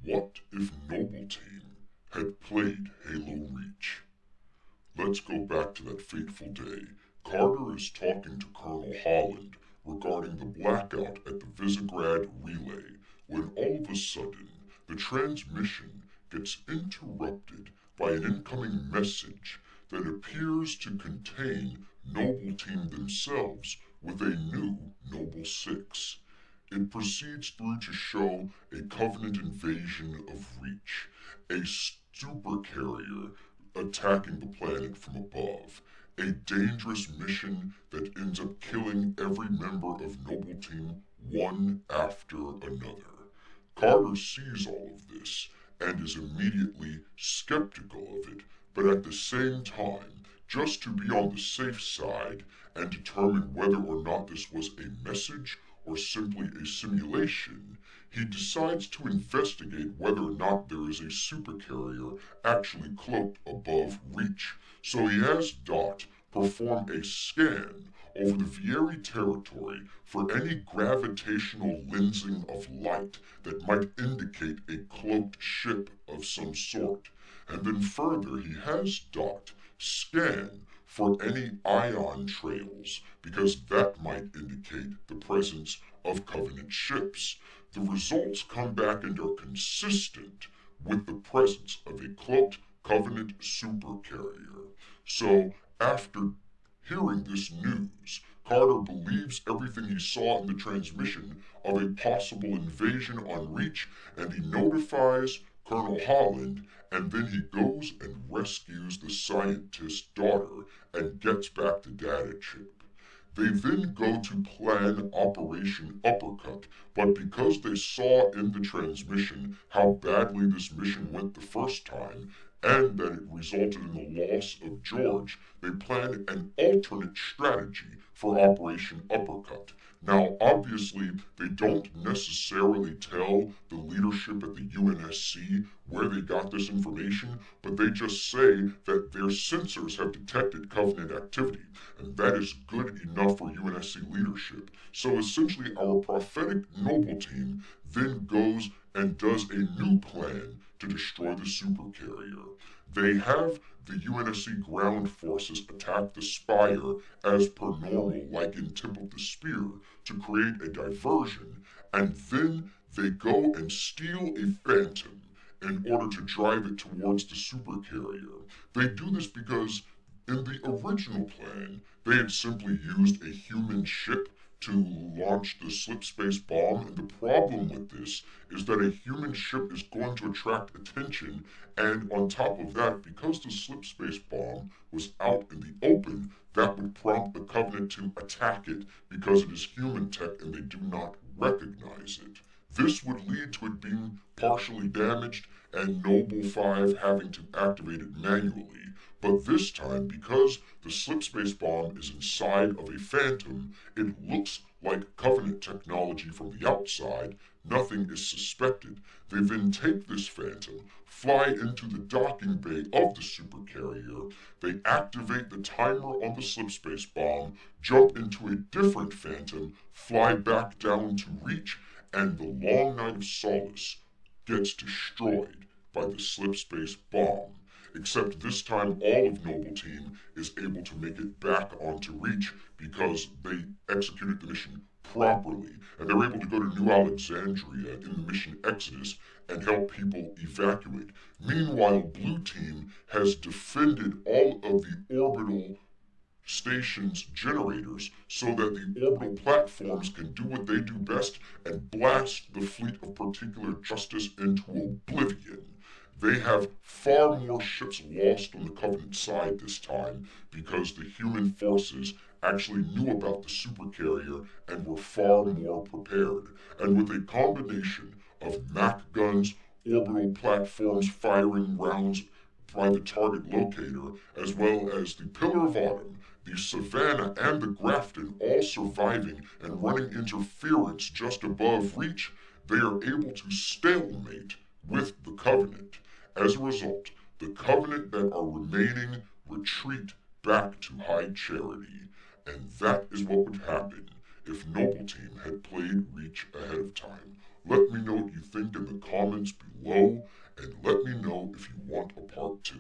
What if Noble Team had played Halo Reach? Let's go back to that fateful day. Carter is talking to Colonel Holland regarding the blackout at the Visegrad relay when all of a sudden the transmission gets interrupted by an incoming message that appears to contain Noble Team themselves with a new Noble 6. It proceeds through to show a Covenant invasion of Reach, a supercarrier attacking the planet from above, a dangerous mission that ends up killing every member of Noble Team one after another. Carter sees all of this and is immediately skeptical of it, but at the same time, just to be on the safe side and determine whether or not this was a message or simply a simulation, he decides to investigate whether or not there is a supercarrier actually cloaked above Reach. So he has Dot perform a scan over the Vieri territory for any gravitational lensing of light that might indicate a cloaked ship of some sort. And then further, he has Dot scan for any ion trails, because that might indicate the presence of Covenant ships. The results come back and are consistent with the presence of a cloaked Covenant supercarrier. So, after hearing this news, Carter believes everything he saw in the transmission of a possible invasion on Reach, and he notifies Colonel Holland, and then he goes and rescues the scientist's daughter and gets back to Data Chip. They then go to plan Operation Uppercut, but because they saw in the transmission how badly this mission went the first time, and that it resulted in the loss of George, they plan an alternate strategy for Operation Uppercut. Now, obviously, they don't necessarily tell the leadership at the UNSC where they got this information, but they just say that their sensors have detected Covenant activity, and that is good enough for UNSC leadership. So essentially, our prophetic Noble Team then goes and does a new plan to destroy the supercarrier. They have the UNSC ground forces attack the Spire as per normal, like in Tip of the Spear, to create a diversion, and then they go and steal a Phantom in order to drive it towards the supercarrier. They do this because in the original plan, they had simply used a human ship to launch the slipspace bomb, and the problem with this is that a human ship is going to attract attention, and on top of that, because the slipspace bomb was out in the open, that would prompt the Covenant to attack it because it is human tech and they do not recognize it. This would lead to it being partially damaged and Noble 5 having to activate it manually. But this time, because the slipspace bomb is inside of a Phantom, it looks like Covenant technology from the outside. Nothing is suspected. They then take this Phantom, fly into the docking bay of the supercarrier, they activate the timer on the slipspace bomb, jump into a different Phantom, fly back down to Reach, and the Long Night of Solace gets destroyed by the slipspace bomb. Except this time all of Noble Team is able to make it back onto Reach because they executed the mission properly, and they're able to go to New Alexandria in the mission Exodus and help people evacuate. Meanwhile, Blue Team has defended all of the orbital station's generators so that the orbital platforms can do what they do best and blast the fleet of Particular Justice into oblivion. They have far more ships lost on the Covenant side this time because the human forces actually knew about the supercarrier and were far more prepared. And with a combination of MAC guns, orbital platforms firing rounds by the target locator, as well as the Pillar of Autumn, the Savannah, and the Grafton all surviving and running interference just above Reach, they are able to stalemate with the Covenant. As a result, the Covenant that are remaining retreat back to High Charity, and that is what would happen if Noble Team had played Reach ahead of time. Let me know what you think in the comments below, and let me know if you want a part 2.